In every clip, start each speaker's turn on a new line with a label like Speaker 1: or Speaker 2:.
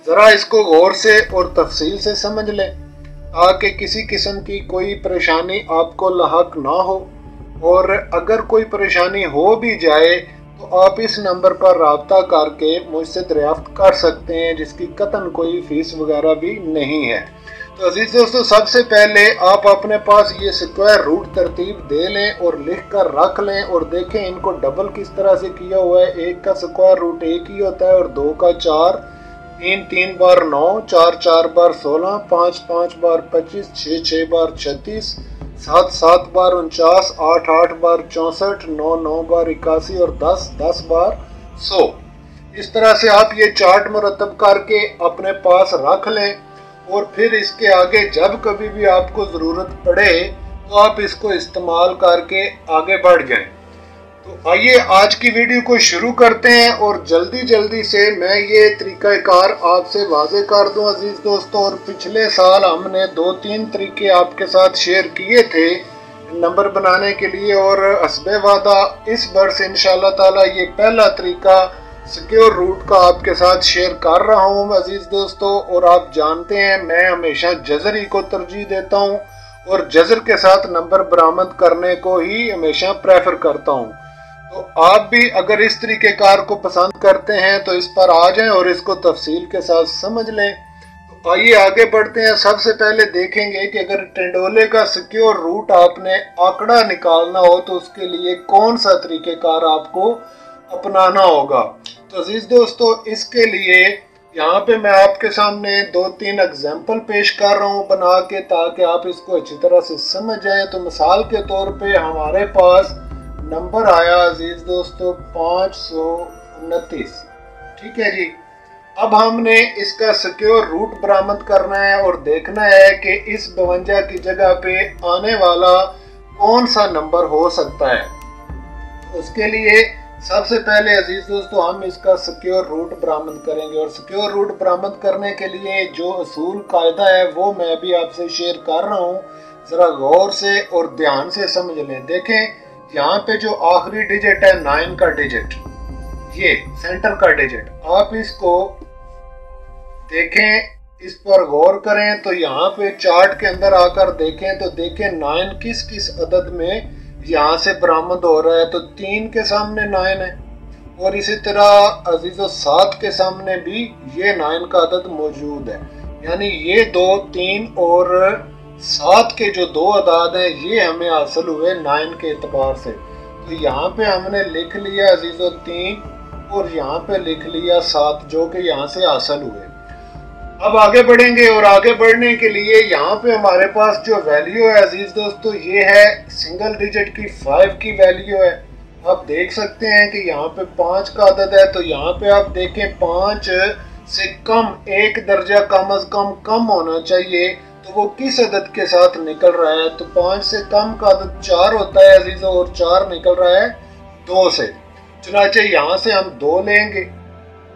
Speaker 1: ज़रा इसको गौर से और तफसील से समझ लें ताकि किसी किस्म की कोई परेशानी आपको लाहक ना हो, और अगर कोई परेशानी हो भी जाए तो आप इस नंबर पर रब्ता करके मुझसे दरियाफ्त कर सकते हैं, जिसकी कतन कोई फ़ीस वगैरह भी नहीं है। तो अजीज़ दोस्तों, सबसे पहले आप अपने पास ये स्क्वायर रूट तरतीब दे लें और लिख कर रख लें और देखें इनको डबल किस तरह से किया हुआ है। एक का स्क्वायर रूट एक ही होता है और दो का चार, तीन तीन बार 9, चार चार बार 16, पाँच पाँच बार 25, छः छः बार 36, सात सात बार 49, आठ आठ बार 64, नौ नौ बार 81 और 10 10 बार 100। इस तरह से आप ये चार्ट मुरतब करके अपने पास रख लें और फिर इसके आगे जब कभी भी आपको ज़रूरत पड़े तो आप इसको इस्तेमाल करके आगे बढ़ जाएं। तो आइए आज की वीडियो को शुरू करते हैं और जल्दी जल्दी से मैं ये तरीक़ाकार आपसे वाज़े कर दूं अजीज़ दोस्तों। और पिछले साल हमने 2-3 तरीके आपके साथ शेयर किए थे नंबर बनाने के लिए, और हस्बे वादा इस वर्ष इंशाअल्लाह ताला ये पहला तरीका सिक्योर रूट का आपके साथ शेयर कर रहा हूँ अजीज़ दोस्तों। और आप जानते हैं मैं हमेशा जज़र को तरजीह देता हूँ और जज़र के साथ नंबर बरामद करने को ही हमेशा प्रेफर करता हूँ। तो आप भी अगर इस तरीके कार को पसंद करते हैं तो इस पर आ जाएं और इसको तफसील के साथ समझ लें। तो आइए आगे बढ़ते हैं। सबसे पहले देखेंगे कि अगर टेंडोले का सिक्योर रूट आपने आंकड़ा निकालना हो तो उसके लिए कौन सा तरीक़ेकार आपको अपनाना होगा। तो अजीज़ दोस्तों, इसके लिए यहाँ पे मैं आपके सामने 2-3 एग्जाम्पल पेश कर रहा हूँ बना के, ताकि आप इसको अच्छी तरह से समझ जाएं। तो मिसाल के तौर पे हमारे पास नंबर आया अजीज़ दोस्तों 529, ठीक है जी। अब हमने इसका सिक्योर रूट बरामद करना है और देखना है कि इस 52 की जगह पे आने वाला कौन सा नंबर हो सकता है। उसके लिए सबसे पहले अजीज़ दोस्तों हम इसका सिक्योर रूट बरामद करेंगे, और सिक्योर रूट बरामद करने के लिए जो असूल कायदा है वो मैं भी आपसे शेयर कर रहा हूँ। ज़रा गौर से और ध्यान से समझ लें। देखें यहाँ पे जो आखिरी डिजिट है 9 का डिजिट, ये सेंटर का डिजिट, आप इसको देखें, इस पर गौर करें। तो यहाँ पे चार्ट के अंदर आकर देखें तो देखें 9 किस किस अदद में यहाँ से बरामद हो रहा है। तो 3 के सामने 9 है और इसी तरह अजीज़ों 7 के सामने भी ये 9 का अदद मौजूद है। यानी ये 2, 3 और 7 के जो दो अदाद हैं ये हमें हासिल हुए 9 के एतबार से। तो यहाँ पे हमने लिख लिया अजीज़ों 3 और यहाँ पे लिख लिया 7 जो कि यहाँ से हासिल हुए। अब आगे बढ़ेंगे और आगे बढ़ने के लिए यहाँ पे हमारे पास जो वैल्यू है अजीज़ दोस्तों ये है सिंगल डिजिट की 5 की वैल्यू है। आप देख सकते हैं कि यहाँ पे 5 का अदद है। तो यहाँ पे आप देखें 5 से कम एक दर्जा कम अज कम होना चाहिए। तो वो किस अदद के साथ निकल रहा है। तो 5 से कम का अदद 4 होता है अजीज़ों और 4 निकल रहा है 2 से। चुनाचे यहाँ से हम 2 लेंगे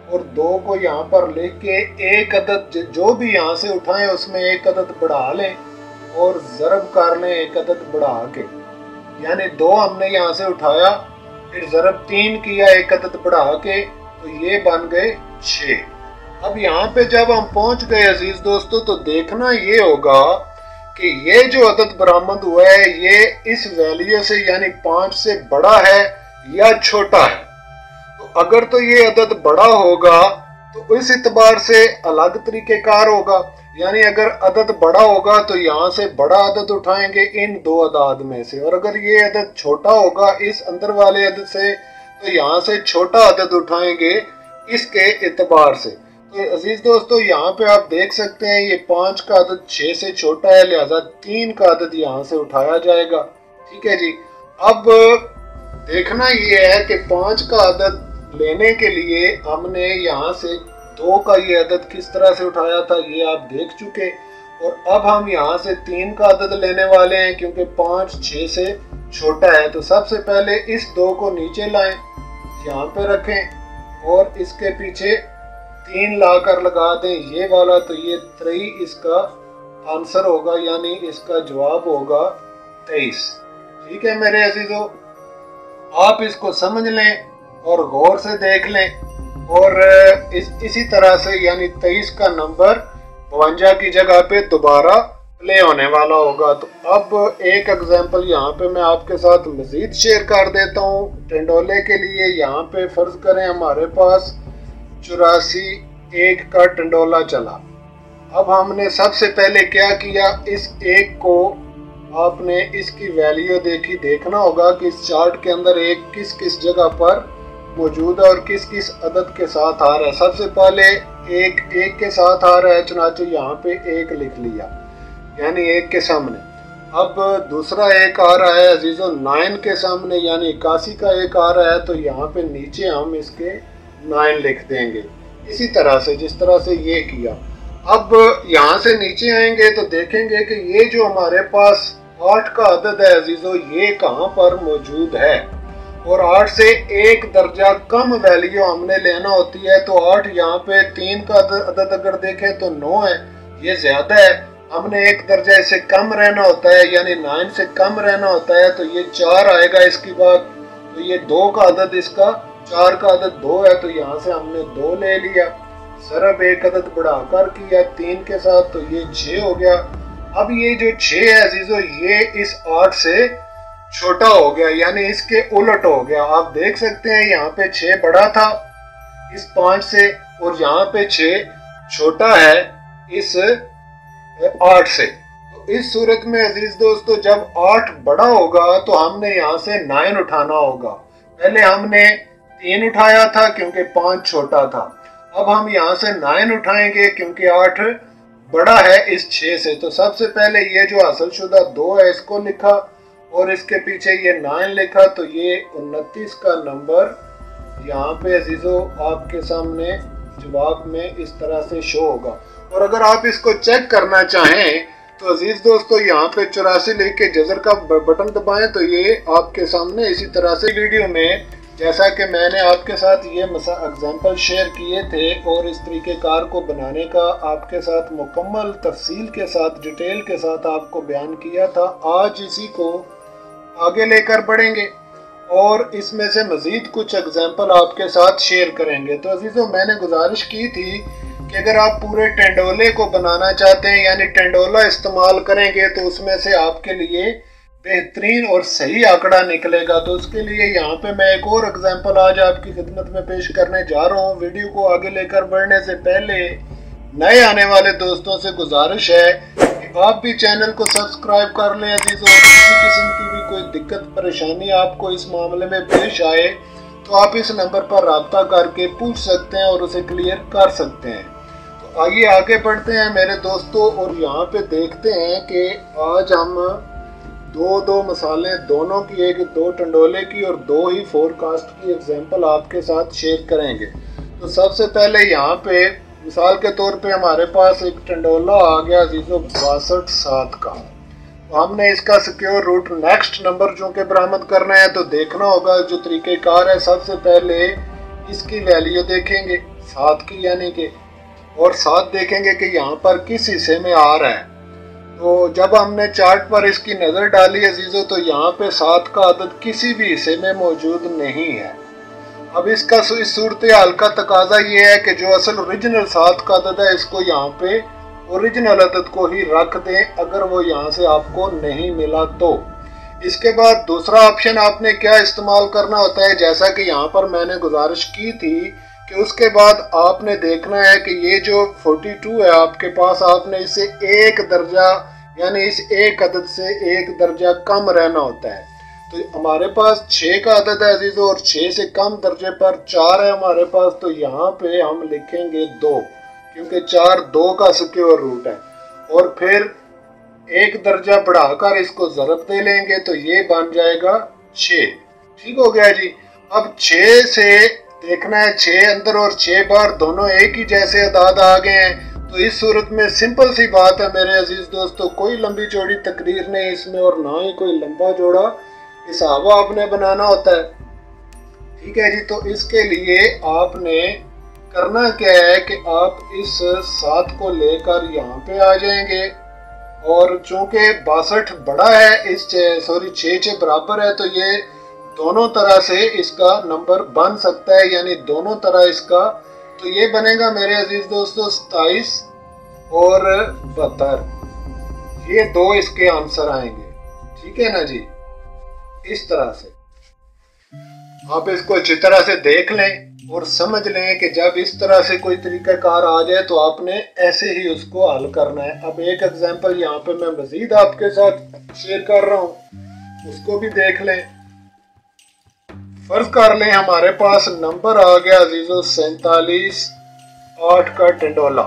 Speaker 1: और 2 को यहाँ पर लिख के एक अदद जो भी यहाँ से उठाएं उसमें एक अदद बढ़ा लें और ज़रब कर लें एक अदद बढ़ा के। यानी 2 हमने यहाँ से उठाया, फिर ज़रब 3 किया एक अदद बढ़ा के, तो ये बन गए 6। अब यहाँ पे जब हम पहुँच गए अजीज़ दोस्तों तो देखना ये होगा कि ये जो अदद बरामद हुआ है ये इस वैल्यू से यानी 5 से बड़ा है या छोटा है। तो अगर तो ये अदद बड़ा होगा तो इस इतबार से अलग तरीक़ेकार होगा। यानी अगर अदद बड़ा होगा तो यहाँ से बड़ा अदद उठाएंगे इन दो अदाद में से, और अगर ये अदद छोटा होगा इस अंदर वाले अदद से तो यहाँ से छोटा अदद उठाएंगे इसके एतबार से। तो अजीज़ दोस्तों यहाँ पे आप देख सकते हैं ये 5 का अदद 6 से छोटा है, लिहाजा 3 का अदद यहाँ से उठाया जाएगा। ठीक है जी। अब देखना ये है कि 5 का अदद लेने के लिए हमने यहाँ से 2 का ये अदद किस तरह से उठाया था ये आप देख चुके, और अब हम यहाँ से 3 का अदद लेने वाले हैं क्योंकि 5 6 से छोटा है। तो सबसे पहले इस 2 को नीचे लाएं, यहाँ पे रखें और इसके पीछे 3 लाकर लगा दें ये वाला, तो ये 3 इसका आंसर होगा यानी इसका जवाब होगा 23। ठीक है मेरे अजीजों, आप इसको समझ लें और गौर से देख लें। और इसी तरह से यानी 23 का नंबर 52 की जगह पे दोबारा प्ले होने वाला होगा। तो अब एक एग्जांपल यहाँ पे मैं आपके साथ मजीद शेयर कर देता हूँ टंडोले के लिए। यहाँ पे फर्ज करें हमारे पास 84 1 का टंडोला चला। अब हमने सबसे पहले क्या किया, इस एक को आपने इसकी वैल्यू देखना होगा कि इस चार्ट के अंदर एक किस किस जगह पर मौजूद है और किस किस अदद के साथ आ रहा है। सबसे पहले एक के साथ आ रहा है, चुनाचे यहाँ पे एक लिख लिया यानी एक के सामने। अब दूसरा एक आ रहा है अजीजों 9 के सामने यानी 81 का एक आ रहा है, तो यहाँ पे नीचे हम इसके 9 लिख देंगे। इसी तरह से जिस तरह से ये किया। अब यहाँ से नीचे आएंगे तो देखेंगे कि ये जो हमारे पास 8 का अदद है अजीजों, ये कहाँ पर मौजूद है। और 8 से एक दर्जा कम वैल्यू हमने लेना होती है। तो 8 यहाँ पे 3 का अदद अगर देखें तो 9 है, ये ज्यादा है। हमने एक दर्जा इससे कम रहना होता है यानी 9 से कम रहना होता है, तो ये 4 आएगा इसकी बात। तो ये 2 का अदद इसका, 4 का अदद 2 है, तो यहाँ से हमने 2 ले लिया। सरब एक अदद बढ़ाकर किया 3 के साथ, तो ये 6 हो गया। अब ये जो 6 है अजीजों, ये इस 8 से छोटा हो गया यानी इसके उलट हो गया। आप देख सकते हैं यहाँ पे 6 बड़ा था इस 5 से और यहाँ पे 6 छोटा है इस 8 से। तो इस सूरत में अजीज दोस्तों जब 8 बड़ा होगा तो हमने यहाँ से 9 उठाना होगा। पहले हमने 3 उठाया था क्योंकि 5 छोटा था। अब हम यहाँ से 9 उठाएंगे क्योंकि 8 बड़ा है इस 6 से। तो सबसे पहले ये जो हासिल शुदा 2 है इसको लिखा और इसके पीछे ये 9 लिखा, तो ये 29 का नंबर यहाँ पे अजीजों आपके सामने जवाब में इस तरह से शो होगा। और अगर आप इसको चेक करना चाहें तो अजीज दोस्तों यहाँ पे 84 लिख के जजर का बटन दबाएं तो ये आपके सामने इसी तरह से वीडियो में जैसा कि मैंने आपके साथ ये एग्जाम्पल शेयर किए थे और इस तरीक़ेकार को बनाने का आपके साथ मुकम्मल तफसील के साथ डिटेल के साथ आपको बयान किया था। आज इसी को आगे लेकर बढ़ेंगे और इसमें से मज़ीद कुछ एग्जाम्पल आपके साथ शेयर करेंगे। तो अजीज़ों मैंने गुजारिश की थी कि अगर आप पूरे टेंडोले को बनाना चाहते हैं यानी टेंडोला इस्तेमाल करेंगे तो उसमें से आपके लिए बेहतरीन और सही आंकड़ा निकलेगा। तो उसके लिए यहाँ पे मैं एक और एग्जांपल आज आपकी खिदमत में पेश करने जा रहा हूँ। वीडियो को आगे लेकर बढ़ने से पहले नए आने वाले दोस्तों से गुजारिश है कि आप भी चैनल को सब्सक्राइब कर लें अजीज़ों। किसी किस्म की भी कोई दिक्कत परेशानी आपको इस मामले में पेश आए तो आप इस नंबर पर रब्ता करके पूछ सकते हैं और उसे क्लियर कर सकते हैं। तो आइए आगे बढ़ते हैं मेरे दोस्तों और यहाँ पे देखते हैं कि आज हम दो मसाले दोनों की, एक 2 टंडोले की और 2 ही फोरकास्ट की एग्जांपल आपके साथ शेयर करेंगे। तो सबसे पहले यहाँ पे मिसाल के तौर पे हमारे पास एक टंडोला आ गया अजीजों 62 7 का। तो हमने इसका सिक्योर रूट नेक्स्ट नंबर चूँकि बरामद करना है तो देखना होगा जो तरीक़ेकार है। सबसे पहले इसकी वैल्यू देखेंगे 7 की यानी कि, और 7 देखेंगे कि यहाँ पर किस हिस्से में आ रहा है। तो जब हमने चार्ट पर इसकी नज़र डाली अजीज़ों तो यहाँ पे 7 का अदद किसी भी हिस्से में मौजूद नहीं है। अब इसका इस सूरत हाल का तकाजा ये है कि जो असल ओरिजिनल 7 का अदद है इसको यहाँ पे ओरिजिनल अदद को ही रख दें अगर वो यहाँ से आपको नहीं मिला तो। इसके बाद दूसरा ऑप्शन आपने क्या इस्तेमाल करना होता है, जैसा कि यहाँ पर मैंने गुजारिश की थी कि उसके बाद आपने देखना है कि ये जो 42 है आपके पास, आपने इसे एक दर्जा यानी इस एक अदद से एक दर्जा कम रहना होता है। तो हमारे पास 6 का अदद है अजीजों और 6 से कम दर्जे पर 4 है हमारे पास। तो यहाँ पे हम लिखेंगे 2 क्योंकि 4 2 का सिक्योर रूट है और फिर एक दर्जा बढ़ाकर इसको ज़रब दे लेंगे तो ये बन जाएगा 6। ठीक हो गया जी। अब 6 से देखना है 6 अंदर और 6 बाहर दोनों एक ही जैसे अदाद आ गए हैं। तो इस सूरत में सिंपल सी बात है मेरे अजीज दोस्तों, कोई लंबी चौड़ी तकरीर नहीं इसमें और ना ही कोई लंबा चौड़ा हिसाब आपने बनाना होता है। ठीक है जी। तो इसके लिए आपने करना क्या है कि आप इस 7 को लेकर यहाँ पे आ जाएंगे और चूंकि 62 बड़ा है इस 6 बराबर है तो ये दोनों तरह से इसका नंबर बन सकता है, यानी दोनों तरह इसका। तो ये बनेगा मेरे अजीज दोस्तों 27 और 72। ये दो इसके आंसर आएंगे, ठीक है ना जी। इस तरह से आप इसको अच्छी तरह से देख लें और समझ लें कि जब इस तरह से कोई तरीकाकार आ जाए तो आपने ऐसे ही उसको हल करना है। अब एक एग्जांपल यहाँ पे मैं मजीद आपके साथ शेयर कर रहा हूँ, उसको भी देख लें। फर्ज कर लें हमारे पास नंबर आ गया अजीजों 47 8 का टंडोला।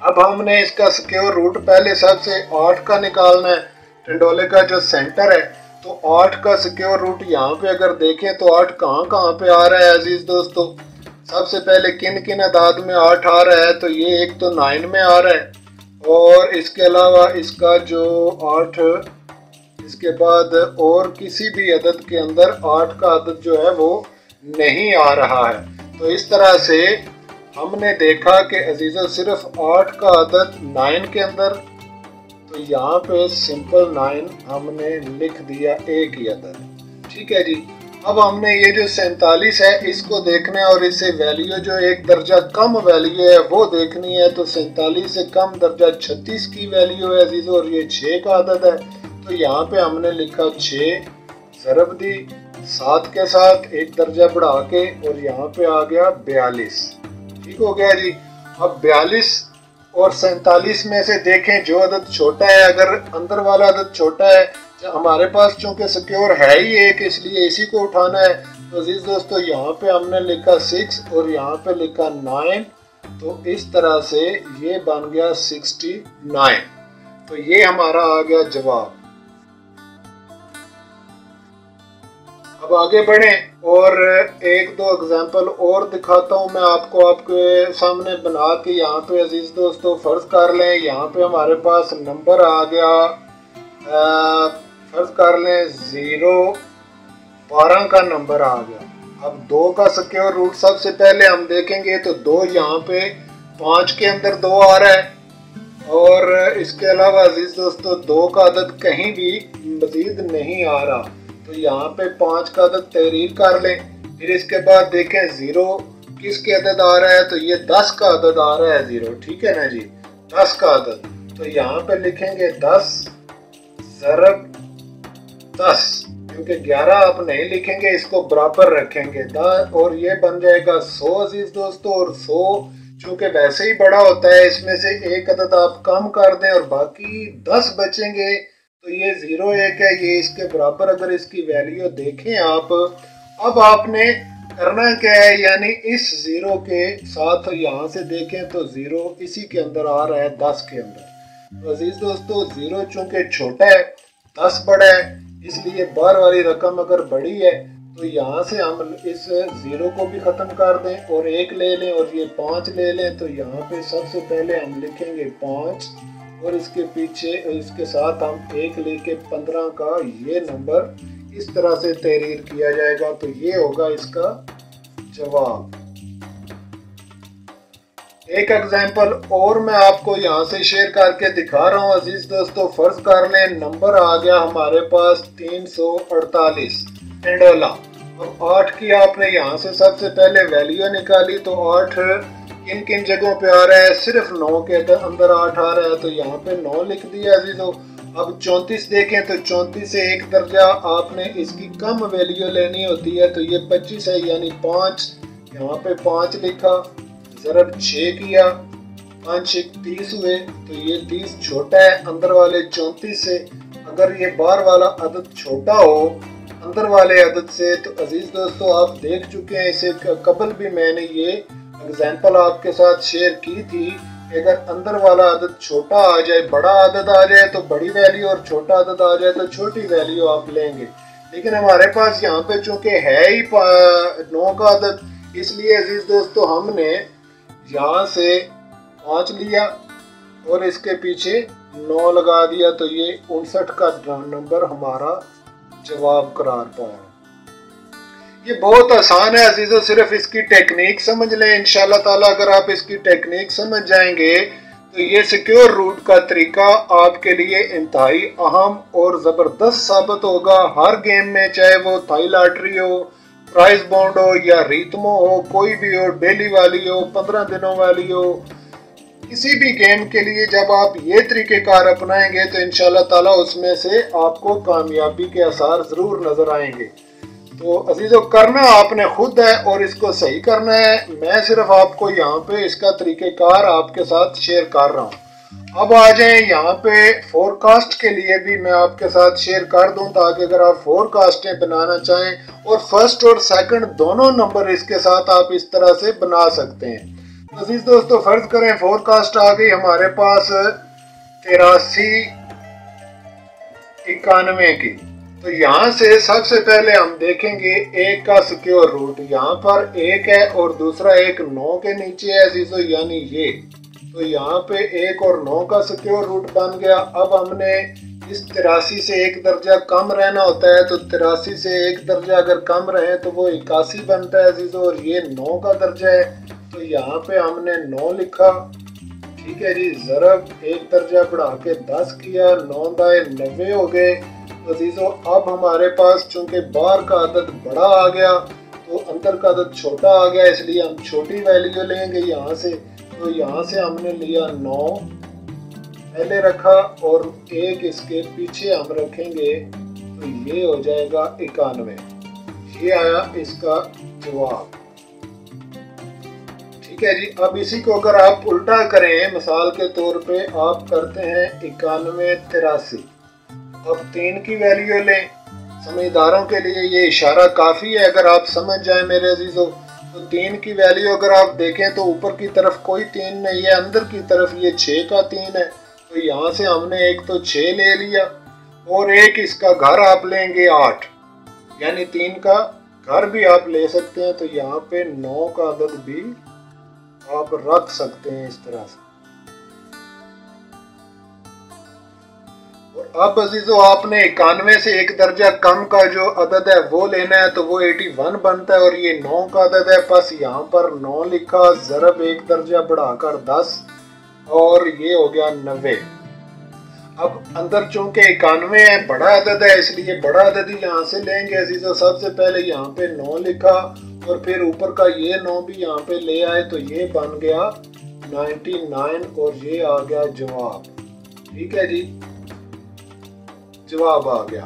Speaker 1: अब हमने इसका सिक्योर रूट पहले सबसे 8 का निकालना है, टंडोले का जो सेंटर है। तो 8 का सिक्योर रूट यहाँ पे अगर देखें तो 8 कहाँ पे आ रहा है अजीज दोस्तों। सबसे पहले किन किन अदाद में 8 आ रहा है, तो ये एक तो 9 में आ रहा है, और इसके अलावा इसका जो 8 इसके बाद और किसी भी अदद के अंदर 8 का अदद जो है वो नहीं आ रहा है। तो इस तरह से हमने देखा कि अजीज़ों सिर्फ 8 का अदद 9 के अंदर, तो यहाँ पे सिंपल 9 हमने लिख दिया एक ही अदद, ठीक है जी। अब हमने ये जो 47 है इसको देखना है और इससे वैल्यू जो एक दर्जा कम वैल्यू है वो देखनी है। तो 47 से कम दर्जा 36 की वैल्यू है अजीज़ों, और ये 6 का अदद है। तो यहाँ पे हमने लिखा 6 ज़रब दी 7 के साथ एक दर्जा बढ़ा के, और यहाँ पे आ गया 42, ठीक हो गया जी। अब 42 और 47 में से देखें जो अदद छोटा है, अगर अंदर वाला अदद छोटा है, हमारे पास चूंकि सिक्योर है ही एक इसलिए इसी को उठाना है। तो अजीज दोस्तों यहाँ पे हमने लिखा 6 और यहाँ पे लिखा 9, तो इस तरह से ये बन गया 69। तो ये हमारा आ गया जवाब। अब आगे बढ़ें और एक दो एग्जाम्पल और दिखाता हूँ मैं आपको, आपके सामने बना के। यहाँ पे अजीज दोस्तों फर्ज कर लें यहाँ पे हमारे पास नंबर आ गया, फर्ज कर लें 0 12 का नंबर आ गया। अब 2 का सिक्योर रूट सबसे पहले हम देखेंगे, तो 2 यहाँ पे 5 के अंदर 2 आ रहा है, और इसके अलावा अजीज दोस्तों 2 का अदद कहीं भी मजीद नहीं आ रहा। तो यहाँ पे 5 का अदद तहरीर कर लें। फिर इसके बाद देखें 0 किसके अदद आ रहा है, तो ये 10 का अदद आ रहा है 0, ठीक है ना जी, 10 का अदद। तो यहाँ पे लिखेंगे 10 ज़रब 10, क्योंकि 11 आप नहीं लिखेंगे, इसको बराबर रखेंगे 10, और ये बन जाएगा 100 अजीज दोस्तों। और 100 चूंकि वैसे ही बड़ा होता है, इसमें से एक अदद आप कम कर दें और बाकी 10 बचेंगे। तो ये 0 1 है, ये इसके बराबर अगर इसकी वैल्यू देखें आप। अब आपने करना क्या है, यानी इस 0 के साथ यहाँ से देखें तो 0 इसी के अंदर आ रहा है 10 के अंदर। तो अजीज दोस्तों 0 चूंकि छोटा है 10 बड़ा है, इसलिए बाहर वाली रकम अगर बड़ी है तो यहाँ से हम इस 0 को भी ख़त्म कर दें और 1 ले लें और ये 5 ले लें। तो यहाँ पे सबसे पहले हम लिखेंगे 5 और इसके पीछे इसके साथ हम 1 लेके 15 का ये नंबर इस तरह से तहरीर किया जाएगा। तो ये होगा इसका जवाब। एक एग्जांपल और मैं आपको यहाँ से शेयर करके दिखा रहा हूँ अजीज दोस्तों। फर्ज कर लें नंबर आ गया हमारे पास 348 टंडोला। अब 8 की आपने यहाँ से सबसे पहले वैल्यू निकाली, तो 8 किन किन जगहों पे आ रहा है, सिर्फ 9 के अंदर 8 आ रहा है, तो यहाँ पे 9 लिख दिया अजीजों। अब 34 देखें तो 34 से एक दर्जा आपने इसकी कम वैल्यू लेनी होती है, तो ये 25 है यानी 5, यहाँ पे 5 लिखा, ज़रब 6 किया, 5 6 30 हुए, तो ये 30 छोटा है अंदर वाले 34 से। अगर ये बाहर वाला अदद छोटा हो अंदर वाले अदद से, तो अजीज दोस्तों आप देख चुके हैं, इसे कबल भी मैंने ये एग्जाम्पल आपके साथ शेयर की थी। अगर अंदर वाला अदद छोटा आ जाए, बड़ा अदद आ जाए तो बड़ी वैल्यू, और छोटा अदद आ जाए तो छोटी वैल्यू आप लेंगे। लेकिन हमारे पास यहाँ पे चूंकि है ही 9 का अदद, इसलिए अजीज दोस्तों हमने यहाँ से 5 लिया और इसके पीछे 9 लगा दिया, तो ये 59 का नंबर हमारा जवाब करार पाया। ये बहुत आसान है अजीजों, सिर्फ इसकी टेक्निक समझ लें। इंशाल्लाह ताला अगर आप इसकी टेक्निक समझ जाएंगे तो ये सिक्योर रूट का तरीका आपके लिए इंतहाई अहम और ज़बरदस्त साबित होगा हर गेम में, चाहे वो थाई लॉटरी हो, प्राइस बॉन्ड हो या रीतमो हो, कोई भी हो, डेली वाली हो, 15 दिनों वाली हो, किसी भी गेम के लिए जब आप ये तरीक़ेकार अपनाएंगे तो इंशाल्लाह ताला उसमें से आपको कामयाबी के आसार ज़रूर नज़र आएंगे। तो अजीज़ों, करना आपने खुद है और इसको सही करना है। मैं सिर्फ आपको यहाँ पे इसका तरीक़ेकार आपके साथ शेयर कर रहा हूँ। अब आ जाएं यहाँ पे फोरकास्ट के लिए भी मैं आपके साथ शेयर कर दूँ, ताकि अगर आप फोरकास्टें बनाना चाहें और फर्स्ट और सेकंड दोनों नंबर इसके साथ आप इस तरह से बना सकते हैं। अजीज़ दोस्तों, फर्ज करें फोरकास्ट आ गई हमारे पास 83 91 की। तो यहाँ से सबसे पहले हम देखेंगे एक का सिक्योर रूट। यहाँ पर एक है और दूसरा एक 9 के नीचे है अजीजों, यानी ये। तो यहाँ पे 1 और 9 का सिक्योर रूट बन गया। अब हमने इस 83 से एक दर्जा कम रहना होता है, तो 83 से एक दर्जा अगर कम रहे तो वो 81 बनता है अजीजों, और ये 9 का दर्जा है। तो यहाँ पे हमने 9 लिखा, ठीक है जी। ज़रब एक दर्जा बढ़ा के 10 किया, 9 दाए 90 हो गए अजीजों। अब हमारे पास चूंकि बाहर का अदद बड़ा आ गया तो अंदर का अदद छोटा आ गया, इसलिए हम छोटी वैल्यू लेंगे यहाँ से। तो यहाँ से हमने लिया 9 पहले रखा और एक इसके पीछे हम रखेंगे, तो ये हो जाएगा 91। ये आया इसका जवाब, ठीक है जी। अब इसी को अगर आप उल्टा करें, मिसाल के तौर पे आप करते हैं 91 83। अब 3 की वैल्यू लें। समझदारों के लिए ये इशारा काफ़ी है, अगर आप समझ जाएं मेरे अजीजों। तो 3 की वैल्यू अगर आप देखें तो ऊपर की तरफ कोई 3 नहीं है, अंदर की तरफ ये 6 का 3 है। तो यहाँ से हमने एक तो 6 ले लिया और एक इसका घर आप लेंगे 8, यानी 3 का घर भी आप ले सकते हैं। तो यहाँ पे 9 का अदद भी आप रख सकते हैं इस तरह से। और अब अजीजों, आपने 91 से एक दर्जा कम का जो अदद है वो लेना है, तो वो 81 बनता है और ये 9 का अदद है। बस यहाँ पर 9 लिखा, ज़रब एक दर्जा बढ़ाकर 10 और ये हो गया 90। अब अंदर चूंकि 91 है, बड़ा अदद है, इसलिए बड़ा अदद ही यहाँ से लेंगे अजीजों। सबसे पहले यहाँ पे 9 लिखा और फिर ऊपर का ये 9 भी यहाँ पे ले आए, तो ये बन गया 99 और ये आ गया जवाब, ठीक है जी। जवाब आ गया।